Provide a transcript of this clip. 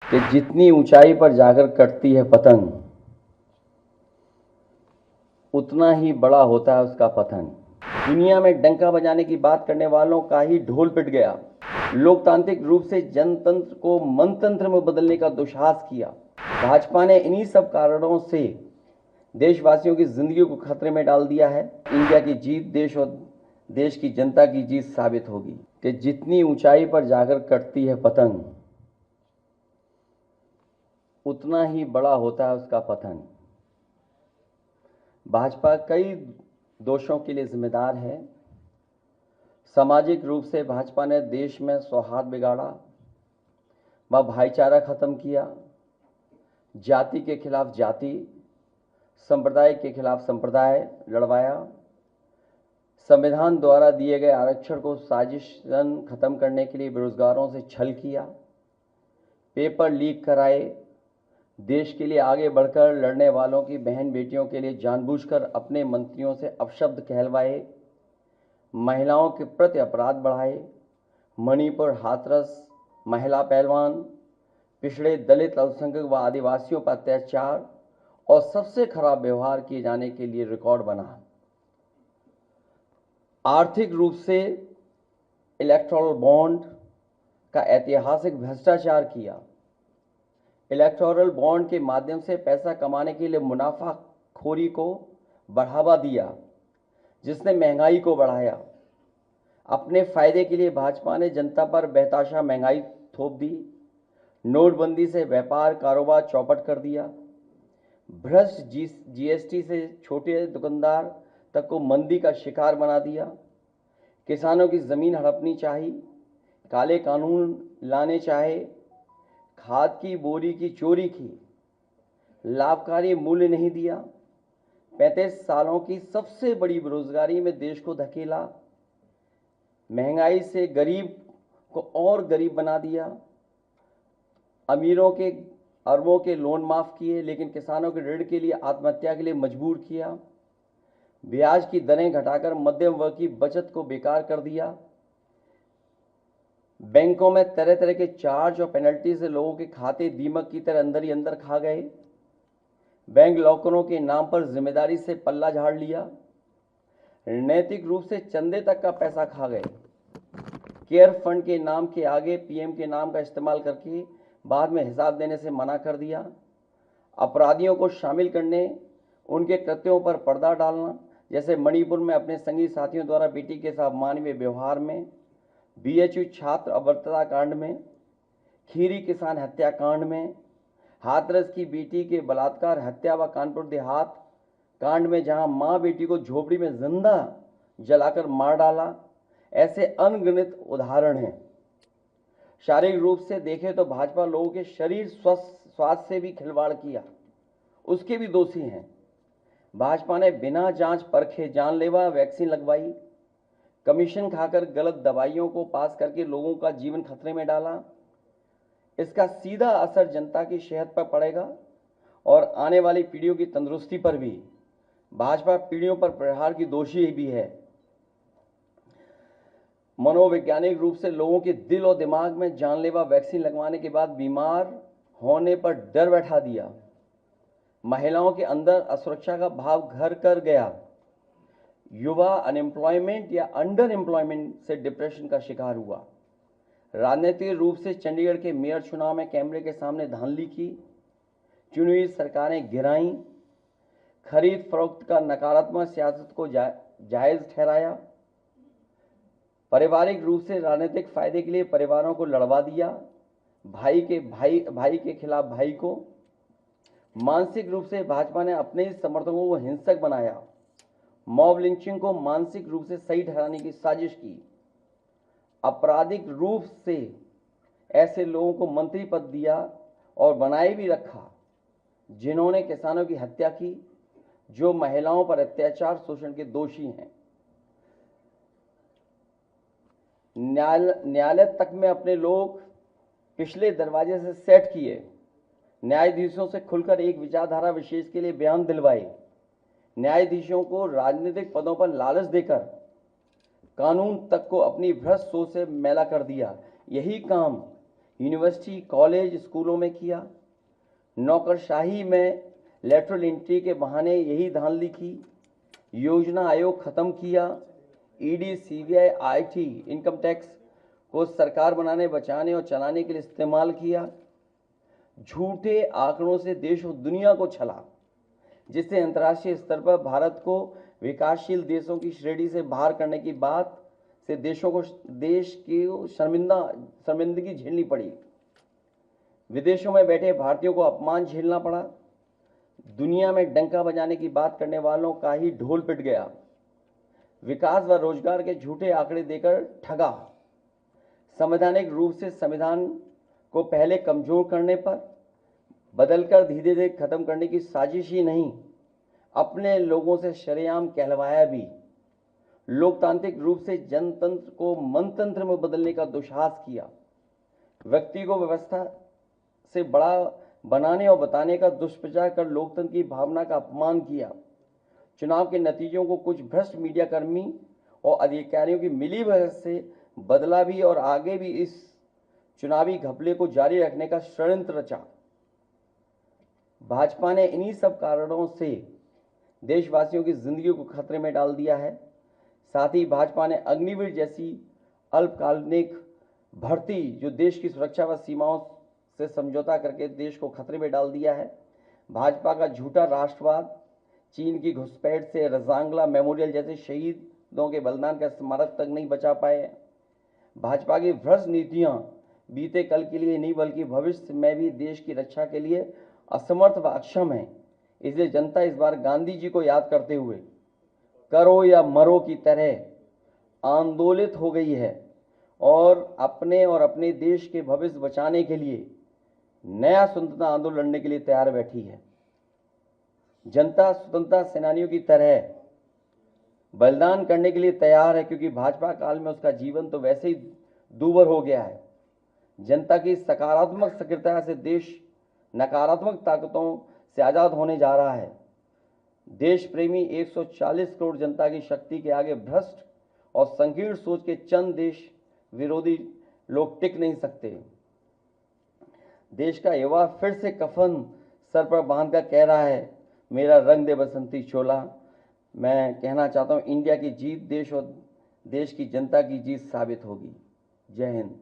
कि जितनी ऊंचाई पर जाकर कटती है पतंग, उतना ही बड़ा होता है उसका पतन। दुनिया में डंका बजाने की बात करने वालों का ही ढोल पिट गया। लोकतांत्रिक रूप से जनतंत्र को मनतंत्र में बदलने का दुस्साहस किया। भाजपा ने इन्हीं सब कारणों से देशवासियों की जिंदगी को खतरे में डाल दिया है। इंडिया की जीत देश और देश की जनता की जीत साबित होगी कि जितनी ऊंचाई पर जाकर कटती है पतंग, उतना ही बड़ा होता है उसका पतन। भाजपा कई दोषों के लिए जिम्मेदार है। सामाजिक रूप से भाजपा ने देश में सौहार्द बिगाड़ा, व भाईचारा खत्म किया, जाति के खिलाफ जाति, संप्रदाय के खिलाफ संप्रदाय लड़वाया, संविधान द्वारा दिए गए आरक्षण को साजिशन खत्म करने के लिए बेरोजगारों से छल किया, पेपर लीक कराए, देश के लिए आगे बढ़कर लड़ने वालों की बहन बेटियों के लिए जानबूझकर अपने मंत्रियों से अपशब्द कहलवाए, महिलाओं के प्रति अपराध बढ़ाए, मणिपुर हाथरस महिला पहलवान, पिछड़े दलित अल्पसंख्यक व आदिवासियों पर अत्याचार और सबसे खराब व्यवहार किए जाने के लिए रिकॉर्ड बना। आर्थिक रूप से इलेक्टोरल बॉन्ड का ऐतिहासिक भ्रष्टाचार किया। इलेक्टोरल बॉन्ड के माध्यम से पैसा कमाने के लिए मुनाफाखोरी को बढ़ावा दिया, जिसने महंगाई को बढ़ाया। अपने फायदे के लिए भाजपा ने जनता पर बेतहाशा महंगाई थोप दी। नोटबंदी से व्यापार कारोबार चौपट कर दिया। भ्रष्ट जीएसटी से छोटे दुकानदार तक को मंदी का शिकार बना दिया। किसानों की जमीन हड़पनी चाहिए, काले कानून लाने चाहे, खाद की बोरी की चोरी की, लाभकारी मूल्य नहीं दिया, 35 सालों की सबसे बड़ी बेरोजगारी में देश को धकेला, महंगाई से गरीब को और गरीब बना दिया, अमीरों के अरबों के लोन माफ किए लेकिन किसानों के ऋण के लिए आत्महत्या के लिए मजबूर किया, ब्याज की दरें घटाकर मध्यम वर्ग की बचत को बेकार कर दिया, बैंकों में तरह तरह के चार्ज और पेनल्टी से लोगों के खाते दीमक की तरह अंदर ही अंदर खा गए, बैंक लॉकरों के नाम पर जिम्मेदारी से पल्ला झाड़ लिया, नैतिक रूप से चंदे तक का पैसा खा गए, केयर फंड के नाम के आगे पीएम के नाम का इस्तेमाल करके बाद में हिसाब देने से मना कर दिया, अपराधियों को शामिल करने, उनके कृत्यों पर पर्दा डालना, जैसे मणिपुर में अपने संगी साथियों द्वारा बेटी के साथ मानवीय व्यवहार में, बीएचयू छात्र अभद्रता कांड में, खीरी किसान हत्याकांड में, हाथरस की बेटी के बलात्कार हत्या व कानपुर देहात कांड में जहां मां बेटी को झोपड़ी में जिंदा जलाकर मार डाला, ऐसे अनगिनत उदाहरण हैं। शारीरिक रूप से देखें तो भाजपा लोगों के शरीर स्वास्थ्य से भी खिलवाड़ किया, उसके भी दोषी हैं। भाजपा ने बिना जांच परखे जानलेवा वैक्सीन लगवाई, कमीशन खाकर गलत दवाइयों को पास करके लोगों का जीवन खतरे में डाला। इसका सीधा असर जनता की सेहत पर पड़ेगा और आने वाली पीढ़ियों की तंदुरुस्ती पर भी। भाजपा पीढ़ियों पर प्रहार की दोषी भी है। मनोवैज्ञानिक रूप से लोगों के दिल और दिमाग में जानलेवा वैक्सीन लगवाने के बाद बीमार होने पर डर बैठा दिया। महिलाओं के अंदर असुरक्षा का भाव घर कर गया। युवा अनएम्प्लॉयमेंट या अंडर एम्प्लॉयमेंट से डिप्रेशन का शिकार हुआ। राजनीतिक रूप से चंडीगढ़ के मेयर चुनाव में कैमरे के सामने धांधली की, चुनी हुई सरकारें गिराई, खरीद फरोख्त का नकारात्मक सियासत को जायज ठहराया, पारिवारिक रूप से राजनीतिक फायदे के लिए परिवारों को लड़वा दिया, भाई के खिलाफ भाई को। मानसिक रूप से भाजपा ने अपने ही समर्थकों को हिंसक बनाया, मॉब लिंचिंग को मानसिक रूप से सही ठहराने की साजिश की, आपराधिक रूप से ऐसे लोगों को मंत्री पद दिया और बनाए भी रखा जिन्होंने किसानों की हत्या की, जो महिलाओं पर अत्याचार शोषण के दोषी हैं। न्यायालय तक में अपने लोग पिछले दरवाजे से सेट किए, न्यायाधीशों से खुलकर एक विचारधारा विशेष के लिए बयान दिलवाए, न्यायाधीशों को राजनीतिक पदों पर लालच देकर कानून तक को अपनी भ्रष्ट सोच से मैला कर दिया। यही काम यूनिवर्सिटी, कॉलेज, स्कूलों में किया। नौकरशाही में लेटरल एंट्री के बहाने यही धांधली की। योजना आयोग खत्म किया। ED, CBI, IT, income tax को सरकार बनाने, बचाने और चलाने के लिए इस्तेमाल किया। झूठे आंकड़ों से देश और दुनिया को छला, जिससे अंतर्राष्ट्रीय स्तर पर भारत को विकासशील देशों की श्रेणी से बाहर करने की बात से देश की शर्मिंदगी झेलनी पड़ी। विदेशों में बैठे भारतीयों को अपमान झेलना पड़ा। दुनिया में डंका बजाने की बात करने वालों का ही ढोल पिट गया। विकास व रोजगार के झूठे आंकड़े देकर ठगा। संवैधानिक रूप से संविधान को पहले कमजोर करने पर बदलकर धीरे धीरे खत्म करने की साजिश ही नहीं, अपने लोगों से शरेआम कहलवाया भी। लोकतांत्रिक रूप से जनतंत्र को मनतंत्र में बदलने का दुस्साहस किया। व्यक्ति को व्यवस्था से बड़ा बनाने और बताने का दुष्प्रचार कर लोकतंत्र की भावना का अपमान किया। चुनाव के नतीजों को कुछ भ्रष्ट मीडिया कर्मी और अधिकारियों की मिलीभगत से बदला भी और आगे भी इस चुनावी घपले को जारी रखने का षड्यंत्र रचा। भाजपा ने इन्हीं सब कारणों से देशवासियों की जिंदगी को खतरे में डाल दिया है। साथ ही भाजपा ने अग्निवीर जैसी अल्पकालिक भर्ती, जो देश की सुरक्षा व सीमाओं से समझौता करके देश को खतरे में डाल दिया है। भाजपा का झूठा राष्ट्रवाद, चीन की घुसपैठ से रजांगला मेमोरियल जैसे शहीदों के बलिदान का स्मारक तक नहीं बचा पाए। भाजपा की भ्रष्ट नीतियां बीते कल के लिए नहीं बल्कि भविष्य में भी देश की रक्षा के लिए असमर्थ व अक्षम है। इसलिए जनता इस बार गांधी जी को याद करते हुए करो या मरो की तरह आंदोलित हो गई है और अपने देश के भविष्य बचाने के लिए नया स्वतंत्रता आंदोलन लड़ने के लिए तैयार बैठी है। जनता स्वतंत्रता सेनानियों की तरह बलिदान करने के लिए तैयार है, क्योंकि भाजपा काल में उसका जीवन तो वैसे ही दूभर हो गया है। जनता की सकारात्मक सक्रियता से देश नकारात्मक ताकतों से आजाद होने जा रहा है। देश प्रेमी 140 करोड़ जनता की शक्ति के आगे भ्रष्ट और संकीर्ण सोच के चंद देश विरोधी लोग टिक नहीं सकते। देश का युवा फिर से कफन सर पर बांधकर कह रहा है, मेरा रंग दे बसंती चोला। मैं कहना चाहता हूं, इंडिया की जीत देश और देश की जनता की जीत साबित होगी। जय हिंद।